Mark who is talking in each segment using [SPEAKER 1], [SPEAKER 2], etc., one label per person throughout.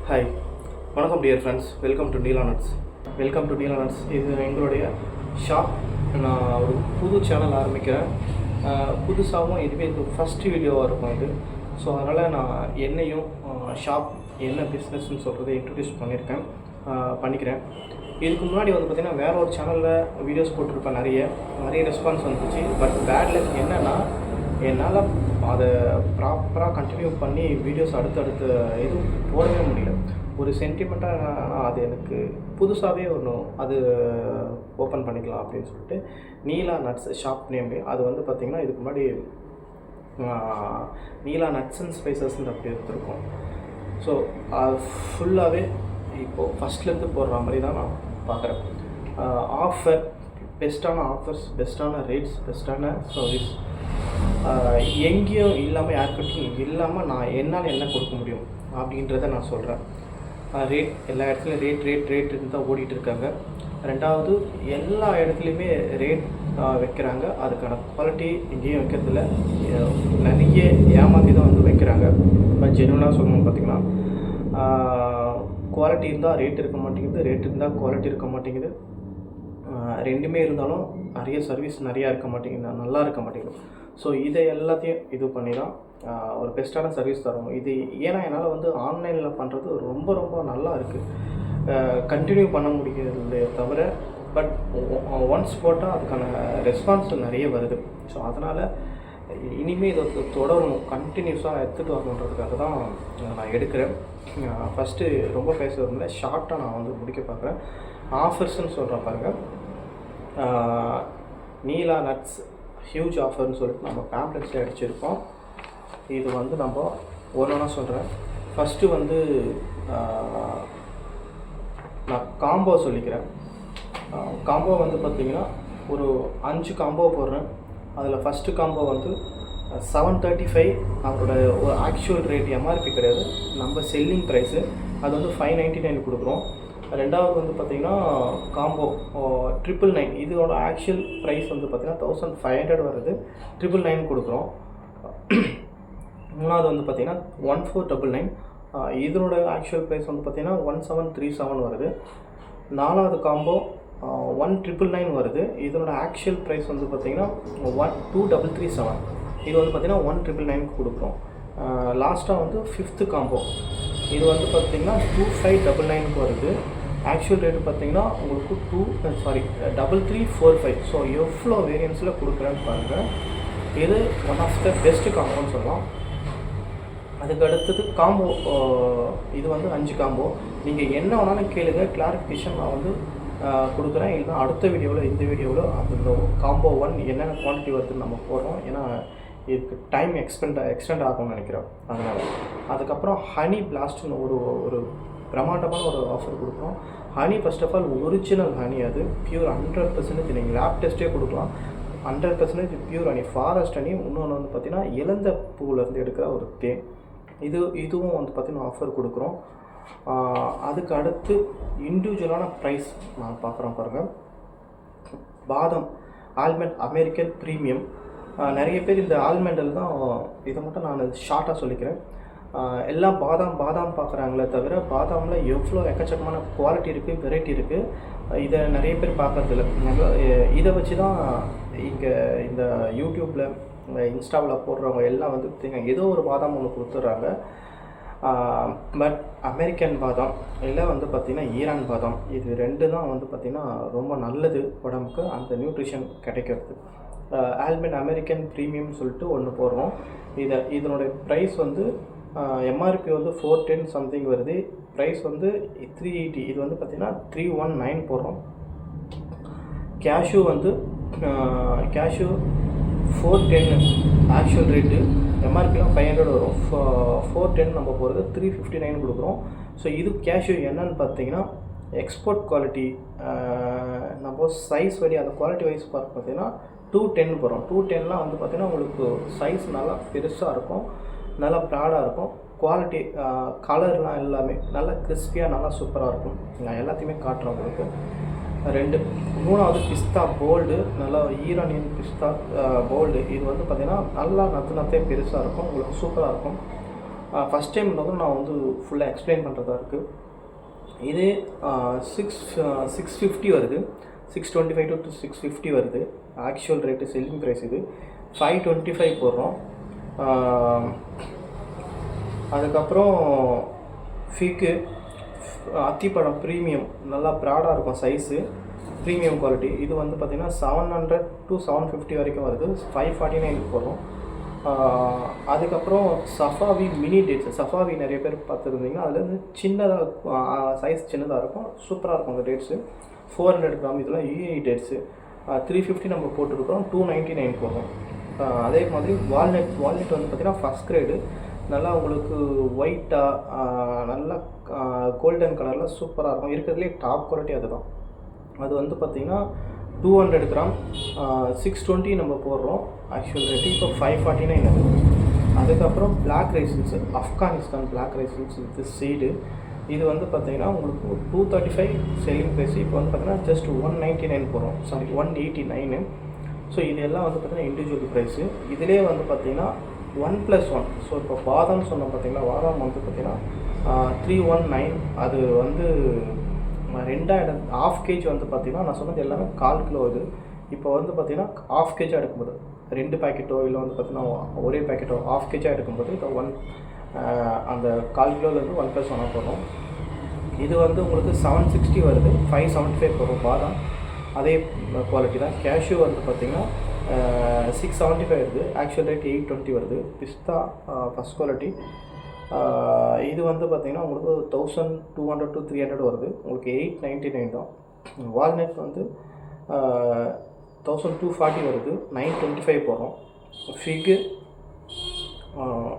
[SPEAKER 1] Hi, வணக்கம் dear friends. Welcome to Neela nuts. இது எங்களுடைய ஷாப். நான் ஒரு புது சேனல் ஆரம்பிக்கிறேன். புதுசாகவும் இதுவே இது ஃபஸ்ட்டு வீடியோவாக இருக்கும் இது. ஸோ அதனால் நான் என்னையும் ஷாப் என்ன பிஸ்னஸ்ன்னு சொல்கிறத இன்ட்ரடியூஸ் பண்ணிக்கிறேன். இதுக்கு முன்னாடி வந்து பார்த்திங்கன்னா வேறு ஒரு சேனலில் வீடியோஸ் போட்டிருப்பேன். நிறைய ரெஸ்பான்ஸ் வந்துச்சு. பட் பேட் லக் என்னென்னா என்னால் அதை ப்ராப்பராக கண்டினியூ பண்ணி வீடியோஸ் அடுத்தடுத்து எதுவும் போடவே முடியல. ஒரு சென்டிமெண்ட்டாக அது எனக்கு புதுசாகவே ஒன்று அது ஓப்பன் பண்ணிக்கலாம் அப்படின்னு சொல்லிட்டு நீலா நட்ஸ் ஷாப் நேம். அது வந்து பார்த்திங்கன்னா இதுக்கு முன்னாடி நீலா நட்ஸ் அண்ட் ஸ்பைசஸ்ன்னு அப்படி எடுத்துருக்கோம். ஸோ அது ஃபுல்லாகவே இப்போது ஃபஸ்ட்லேருந்து போடுற மாதிரி தான் நான் பார்க்குறேன். ஆஃபர், பெஸ்ட்டான ஆஃபர்ஸ், பெஸ்ட்டான ரேட்ஸ், பெஸ்ட்டான சர்வீஸ் எங்கேயும் இல்லாமல், யார்கிட்டையும் இல்லாமல் நான் என்னால் என்ன கொடுக்க முடியும் அப்படின்றத நான் சொல்கிறேன். ரேட் எல்லா இடத்துலையும் ரேட் தான் ஓடிட்டு இருக்காங்க. ரெண்டாவது, எல்லா இடத்துலையுமே ரேட் வைக்கிறாங்க. அதுக்கான குவாலிட்டி எங்கேயும் வைக்கிறதில்ல. நிறைய ஏமாற்றி தான் வந்து வைக்கிறாங்க. ஜென்யூனாக சொல்லணும் பார்த்திங்கன்னா, குவாலிட்டி இருந்தால் ரேட் இருக்க மாட்டேங்குது, ரேட் இருந்தால் குவாலிட்டி இருக்க மாட்டேங்குது. ரெண்டுமே இருந்தாலும் நிறைய சர்வீஸ் நிறையா இருக்க மாட்டேங்குது, நல்லா இருக்க மாட்டேங்குது. ஸோ இதை எல்லாத்தையும் இது பண்ணி தான் ஒரு பெஸ்ட்டான சர்வீஸ் தரும். இது ஏன்னா என்னால் வந்து ஆன்லைனில் பண்ணுறது ரொம்ப ரொம்ப நல்லா இருக்குது. கண்டினியூ பண்ண முடியறதே தவிர, பட் ஒன்ஸ் போட்டால் அதுக்கான ரெஸ்பான்ஸ் நிறைய வருது. ஸோ அதனால் இனிமேல் இதை தொடரணும், கண்டினியூஸாக எடுத்துகிட்டு வரணுன்றதுக்காக தான் நான் எடுக்கிறேன். ஃபஸ்ட்டு ரொம்ப பேசுகிறதுல ஷார்ட்டாக நான் வந்து முடிக்க பார்க்குறேன். ஆஃபர்ஸ்ன்னு சொல்கிற பாருங்கள், நீலா நட்ஸ் ஹியூஜ் ஆஃபர்னு சொல்லிட்டு நம்ம பேம்ப்ளெட்ஸில் அடிச்சிருக்கோம். இது வந்து நம்ம ஒன்றா சொல்கிறேன். ஃபஸ்ட்டு வந்து நான் காம்போ சொல்லிக்கிறேன். காம்போ வந்து பார்த்திங்கன்னா ஒரு 5 காம்போ போடுறேன். அதில் ஃபஸ்ட்டு காம்போ வந்து 735. அதோட ஒரு ஆக்சுவல் ரேட் எம்ஆர்பி கிடையாது, நம்ம செல்லிங் ப்ரைஸு. அது வந்து 599 கொடுக்குறோம். ரெண்டாவது வந்து பார்த்திங்கன்னா காம்போ 999. இதோட ஆக்சுவல் ப்ரைஸ் வந்து பார்த்திங்கன்னா 1500 வருது, 999 கொடுக்குறோம். மூணாவது வந்து பார்த்திங்கன்னா 1499. இதனோட ஆக்சுவல் ப்ரைஸ் வந்து பார்த்திங்கன்னா 1737 வருது. நாலாவது காம்போ 1999 வருது. இதனோட ஆக்சுவல் ப்ரைஸ் வந்து பார்த்திங்கன்னா 2337. இது வந்து பார்த்திங்கன்னா 1999 கொடுக்குறோம். லாஸ்ட்டாக வந்து ஃபிஃப்த்து காம்போ, இது வந்து பார்த்திங்கன்னா 2599 வருது. ஆக்சுவல் ரேட்டு பார்த்திங்கன்னா உங்களுக்கு 3345. ஸோ எவ்வளோ வேரியன்ஸில் கொடுக்குறேன்னு பாருங்கள். இது ஒன் ஆஃப் த பெஸ்ட்டு காம்போன்னு சொல்லலாம். அதுக்கு அடுத்தது காம்போ, இது வந்து 5 காம்போ. நீங்கள் என்ன வேணாலும் கேளுங்க, கிளாரிஃபிகேஷன் நான் வந்து கொடுக்குறேன். இல்லைனா அடுத்த வீடியோவில், இந்த வீடியோவில் அந்த காம்போ 1 என்னென்ன குவான்டிட்டி வருதுன்னு நம்ம போடுறோம். ஏன்னா இதுக்கு டைம் எக்ஸ்டெண்ட் ஆகும்னு நினைக்கிறோம். அதனால் அதுக்கப்புறம் ஹனி பிளாஸ்ட்னு ஒரு பிரமாண்டமான ஒரு ஆஃபர் கொடுக்குறோம். Honey first of all original honey, அது பியூர் 100%. நீங்கள் லேப் டெஸ்ட்டே கொடுக்கலாம். 100% பியூர் ஹனி, ஃபாரஸ்ட் ஹனி. இன்னொன்று வந்து பார்த்திங்கன்னா இழந்த பூவிலேருந்து எடுக்கிற ஒரு தேன். இதுவும் வந்து பார்த்திங்கன்னா ஆஃபர் கொடுக்குறோம். அதுக்கு அடுத்து இண்டிவிஜுவலான ப்ரைஸ் நான் பார்க்குறோம் பாருங்கள். பாதாம் ஆல்மண்ட் அமெரிக்கன் ப்ரீமியம். நிறைய பேர் இந்த ஆல்மண்டில் தான், இதை மட்டும் நான் ஷார்ட்டாக சொல்லிக்கிறேன். எல்லாம் பாதாம் பார்க்குறாங்களே தவிர, பாதாமில் எவ்வளோ எக்கச்சக்கமான குவாலிட்டி இருக்குது, வெரைட்டி இருக்குது. இதை நிறைய பேர் பார்க்குறதில்ல. இதை வச்சு தான் இங்கே இந்த யூடியூப்பில், இன்ஸ்டாவில் போடுறவங்க எல்லாம் வந்து ஏதோ ஒரு பாதாம் ஒன்று கொடுத்துட்றாங்க. பட் அமெரிக்கன் பாதாம் இல்லை வந்து பார்த்திங்கன்னா ஈரான் பாதாம், இது 2 தான் வந்து பார்த்திங்கன்னா ரொம்ப நல்லது உடம்புக்கு, அந்த நியூட்ரிஷன் கிடைக்கிறது. ஆல்மண்ட் அமெரிக்கன் ப்ரீமியம் சொல்லிட்டு ஒன்று போடுறோம். இதனுடைய ப்ரைஸ் வந்து எம்ஆர்பி வந்து 410 சம்திங் வருது. ப்ரைஸ் வந்து 380. இது வந்து பார்த்திங்கன்னா 319 போடுறோம். கேஷ்யூ வந்து கேஷ்யூ 410 ஆக்சுவல் ரேட்டு, எம்ஆர்பிலாம் 500 வரும். 410 நம்ம போகிறது 359 கொடுக்குறோம். ஸோ இது கேஷ்யூ என்னன்னு பார்த்தீங்கன்னா எக்ஸ்போர்ட் குவாலிட்டி. நம்ம சைஸ் வழி அந்த குவாலிட்டி வைஸ் பார்த்தீங்கன்னா 210 போகிறோம். 210லாம் வந்து பார்த்திங்கன்னா உங்களுக்கு சைஸ் நல்லா பெருசாக இருக்கும், நல்லா ப்ராடாக இருக்கும். குவாலிட்டி, கலர்லாம் எல்லாமே நல்லா கிறிஸ்பியாக நல்லா சூப்பராக இருக்கும். நான் எல்லாத்தையுமே காட்டுறேன் உங்களுக்கு. 2. மூணாவது பிஸ்தா போல்டு, நல்லா ஈரானியன் பிஸ்தா போல்டு. இது வந்து பார்த்திங்கன்னா நல்லா நத்தே பெருசாக இருக்கும், உங்களுக்கு சூப்பராக இருக்கும். ஃபஸ்ட் டைம் நான் வந்து ஃபுல்லாக எக்ஸ்பிளைன் பண்ணுறதா இருக்குது. இது 650 வருது, 625 to 650 வருது. ஆக்சுவல் ரேட்டு செல்லிங் ப்ரைஸ் இது 525 போடுறோம். அதுக்கப்புறம் ஃபிக்கு அத்திப்பழம் ப்ரீமியம், நல்லா ப்ராடாக இருக்கும் சைஸு, ப்ரீமியம் குவாலிட்டி. இது வந்து பார்த்திங்கன்னா 700 to 750 வரைக்கும் வருது, 549 போடுறோம். அதுக்கப்புறம் சஃபாவி மினி டேட்ஸு. சஃபாவி நிறைய பேர் பார்த்துருந்தீங்கன்னா அதில் வந்து சின்னதாக சைஸ் சின்னதாக இருக்கும், சூப்பராக இருக்கும் அந்த டேட்ஸு. 400 கிராம் இதெல்லாம் யூஏஇ டேட்ஸு. 350 நம்ம போட்டுருக்கோம், 299 போடுறோம். அதே மாதிரி வால்நட் வந்து பார்த்திங்கன்னா ஃபஸ்ட் கிரேடு, நல்லா உங்களுக்கு ஒயிட்டாக நல்லா கோல்டன் கலரில் சூப்பராக இருக்கும். இருக்கிறதுலே டாப் குவாலிட்டி அதுதான். அது வந்து பார்த்திங்கன்னா 200 கிராம் 620 நம்ம போடுறோம். ஆக்சுவல் ரேட்டு இப்போ 549 அது. அதுக்கப்புறம் black raisins, Afghanistan black raisins with seed. இது வந்து பார்த்திங்கன்னா உங்களுக்கு 235 செல்லிங் ப்ரைஸ். இப்போ வந்து பார்த்திங்கன்னா ஜஸ்ட் 199 போடுறோம், சாரி 189. ஸோ இது எல்லாம் வந்து பார்த்திங்கன்னா இண்டிவிஜுவல் ப்ரைஸு. இதிலே வந்து பார்த்திங்கன்னா 1+1. ஸோ இப்போ பாதாம் சொன்னோம் பார்த்திங்கன்னா, பாதாம் வந்து பார்த்திங்கன்னா 319. அது வந்து 2000 ½ கேஜி வந்து பார்த்திங்கன்னா நான் சொன்னது எல்லாமே 1/4 கிலோ. இது இப்போ வந்து பார்த்திங்கன்னா ½ கேஜி எடுக்கும்போது 2 பேக்கெட்டோ இல்லை வந்து பார்த்திங்கன்னா ஒரே பேக்கெட்டோ ½ கேஜியாக எடுக்கும்போது இப்போ அந்த 1/4 கிலோலேருந்து 1+1 போடுறோம். இது வந்து உங்களுக்கு 760 வருது, 575 போடுறோம் பாதாம். அதே குவாலிட்டி தான். கேஷ்யூ வந்து பார்த்திங்கன்னா 675 வருது, ஆக்சுவல் ரேட் 820 வருது. பிஸ்தா ஃபஸ்ட் குவாலிட்டி. இது வந்து பார்த்திங்கன்னா உங்களுக்கு 1200 to 300 வருது, உங்களுக்கு 899 தான். வால்நட் வந்து 1240 வருது, 925 போடுறோம். ஃபிக்கு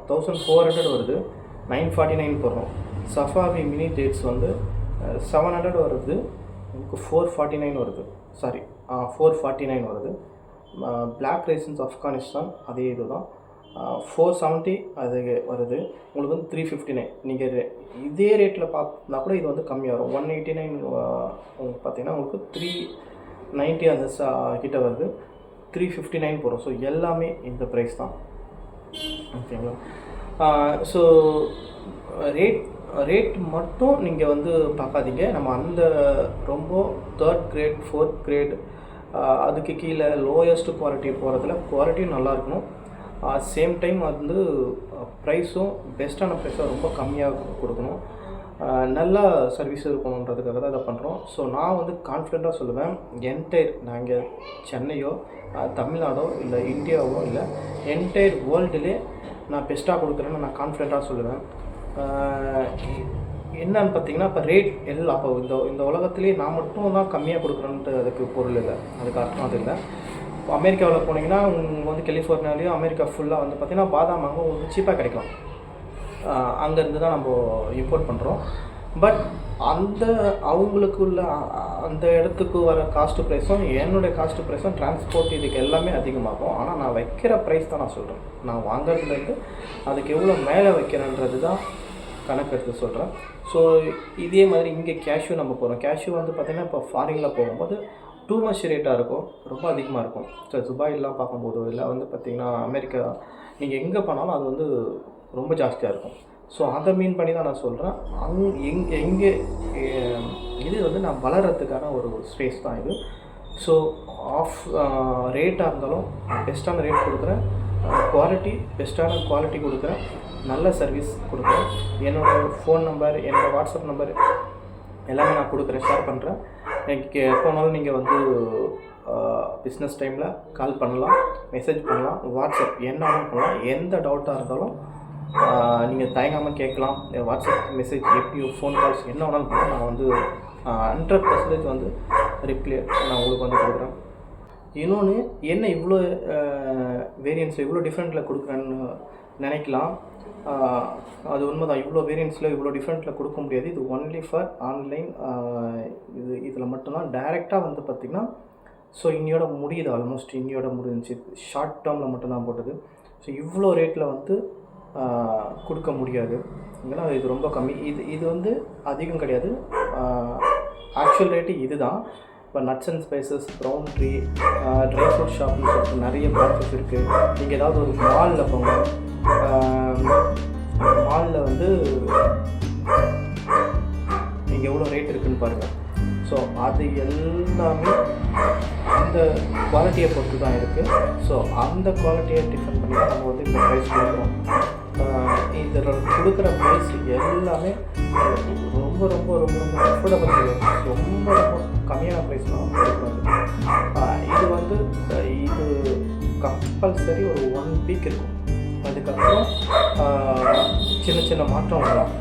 [SPEAKER 1] 1400 வருது, 949 போடுறோம். சஃபாவி மினி டேட்ஸ் வந்து 700 வருது, உங்களுக்கு 449 வருது, சாரி 449 வருது. பிளாக் ரைசன்ஸ் ஆப்கானிஸ்தான் அதே இது தான், 470 அது வருது. உங்களுக்கு வந்து 359. நீங்கள் இதே ரேட்டில் பார்த்தா கூட இது வந்து கம்மியாக வரும். 189 உங்களுக்கு பார்த்தீங்கன்னா உங்களுக்கு 390 அந்த கிட்ட வருது, 359 போகிறோம். ஸோ எல்லாமே இந்த ப்ரைஸ் தான், ஓகேங்களா. ஸோ ரேட் மட்டும் நீங்கள் வந்து பார்க்காதீங்க. நம்ம அந்த ரொம்ப 3rd கிரேட் 4th கிரேட் அதுக்கு கீழே லோயஸ்ட் குவாலிட்டி போகிறதுல குவாலிட்டியும் நல்லா இருக்கணும். சேம் டைம் வந்து ப்ரைஸும் பெஸ்ட்டான ப்ரைஸாக ரொம்ப கம்மியாக கொடுக்கணும், நல்லா சர்வீஸ் இருக்கணுன்றதுக்காக தான் இதை பண்ணுறோம். ஸோ நான் வந்து கான்ஃபிடெண்ட்டாக சொல்லுவேன், என்டையர் நாங்கள் சென்னையோ தமிழ்நாடோ இல்லை இந்தியாவோ இல்லை என்டையர் வேர்ல்டுலே நான் பெஸ்ட்டாக கொடுக்குறேன்னு நான் கான்ஃபிடெண்ட்டாக சொல்லுவேன். என்னன்னு பார்த்தீங்கன்னா இப்போ ரேட் எல்லாம் அப்போ இந்த உலகத்துலேயே நான் மட்டும் தான் கம்மியாக கொடுக்குறேன்ட்டு அதுக்கு பொருள் இல்லை, அதுக்கு அர்த்தம் அது இல்லை. அமெரிக்காவில் போனீங்கன்னா உங்களுக்கு வந்து கலிஃபோர்னியாலேயும் அமெரிக்கா ஃபுல்லாக வந்து பார்த்திங்கன்னா பாதாம் அங்கே உங்களுக்கு சீப்பாக கிடைக்கும். அங்கேருந்து தான் நம்ம இம்போர்ட் பண்ணுறோம். பட் அவங்களுக்குள்ள அந்த இடத்துக்கு வர காஸ்ட் ப்ரைஸும் என்னுடைய காஸ்ட் ப்ரைஸும் டிரான்ஸ்போர்ட் இதுக்கு எல்லாமே அதிகமாகும். ஆனால் நான் வைக்கிற ப்ரைஸ் தான் நான் சொல்கிறேன். நான் வாங்குறதுலேருந்து அதுக்கு எவ்வளோ மேலே வைக்கிறேன்றது தான் கணக்கு எடுத்து சொல்கிறேன். ஸோ இதே மாதிரி இங்கே கேஷ்யூ நம்ம போகிறோம். கேஷ்யூ வந்து பார்த்திங்கன்னா இப்போ ஃபாரினில் போகும்போது டூ மச் ரேட்டாக இருக்கும், ரொம்ப அதிகமாக இருக்கும். ஸோ துபாயெலாம் பார்க்கும்போதோ இல்லை வந்து பார்த்திங்கன்னா அமெரிக்கா, நீங்கள் எங்கே போனாலும் அது வந்து ரொம்ப ஜாஸ்தியாக இருக்கும். ஸோ அதை மீன் பண்ணி தான் நான் சொல்கிறேன். எங்கே இது வந்து நான் வளர்கிறதுக்கான ஒரு ஸ்பேஸ் தான் இது. ஸோ ரேட்டாக இருந்தாலும் பெஸ்ட்டான ரேட் கொடுக்குறேன், குவாலிட்டி பெஸ்ட்டான குவாலிட்டி கொடுக்குறேன், நல்ல சர்வீஸ் கொடுக்குறேன். என்னோடய ஃபோன் நம்பர், என்னோடய வாட்ஸ்அப் நம்பர் எல்லாமே நான் கொடுக்குறேன், ஷேர் பண்ணுறேன். எனக்கு எப்போனாலும் நீங்கள் வந்து பிஸ்னஸ் டைமில் கால் பண்ணலாம், மெசேஜ் பண்ணலாம், வாட்ஸ்அப் என்ன பண்ணலாம். எந்த டவுட்டாக இருந்தாலும் நீங்கள் தயங்காமல் கேட்கலாம். வாட்ஸ்அப் மெசேஜ் எப்படியோ ஃபோன் கால்ஸ் என்ன வேணாலும் பண்ணலாம். நான் வந்து 100% வந்து ரிப்ளை நான் உங்களுக்கு வந்து கொடுக்குறேன். இன்னொன்று என்ன இவ்வளோ வேரியன்ஸில் இவ்வளோ டிஃப்ரெண்ட்டில் கொடுக்குறேன்னு நினைக்கலாம். அது உண்மைதான், இவ்வளோ வேரியன்ஸில் இவ்வளோ டிஃப்ரெண்ட்டில் கொடுக்க முடியாது. இது ஒன்லி ஃபார் ஆன்லைன். இதில் மட்டும்தான் டைரெக்டாக வந்து பார்த்திங்கன்னா ஸோ இன்னையோட முடியுது, ஆல்மோஸ்ட் இன்னையோட முடிஞ்சிச்சு. ஷார்ட் டேர்மில் மட்டும்தான் போட்டது. ஸோ இவ்வளோ ரேட்டில் வந்து கொடுக்க முடியாது. ஏன்னா இது ரொம்ப கம்மி. இது வந்து அதிகம் கிடையாது. ஆக்சுவல் ரேட்டு இது தான். இப்போ nuts and spices, brown tree, dry fruit ஷாப்னு சொல்லிட்டு நிறைய ப்ராடக்ட்ஸ் இருக்குது. நீங்கள் ஏதாவது ஒரு மாலில் போங்க, மாலில் வந்து இங்கே எவ்வளோ ரேட் இருக்குதுன்னு பாருங்கள். ஸோ அது எல்லாமே அந்த குவாலிட்டியை பொறுத்து தான் இருக்குது. ஸோ அந்த குவாலிட்டியை டிஃபன் பண்ணி தான் நம்ம வந்து இந்த ப்ரைஸ் கொடுக்குறோம். இதில் கொடுக்குற ப்ரைஸ் எல்லாமே ரொம்ப ரொம்ப ரொம்ப ரொம்ப அஃபோர்டபுள் ப்ரைஸ், ரொம்ப ரொம்ப கம்மியான ப்ரைஸ் தான் கொடுக்குறது. இது வந்து இது கம்பல்சரி ஒரு 1 வீக் இருக்கும். அதுக்கப்புறம் சின்ன சின்ன மாற்றம் வரலாம்.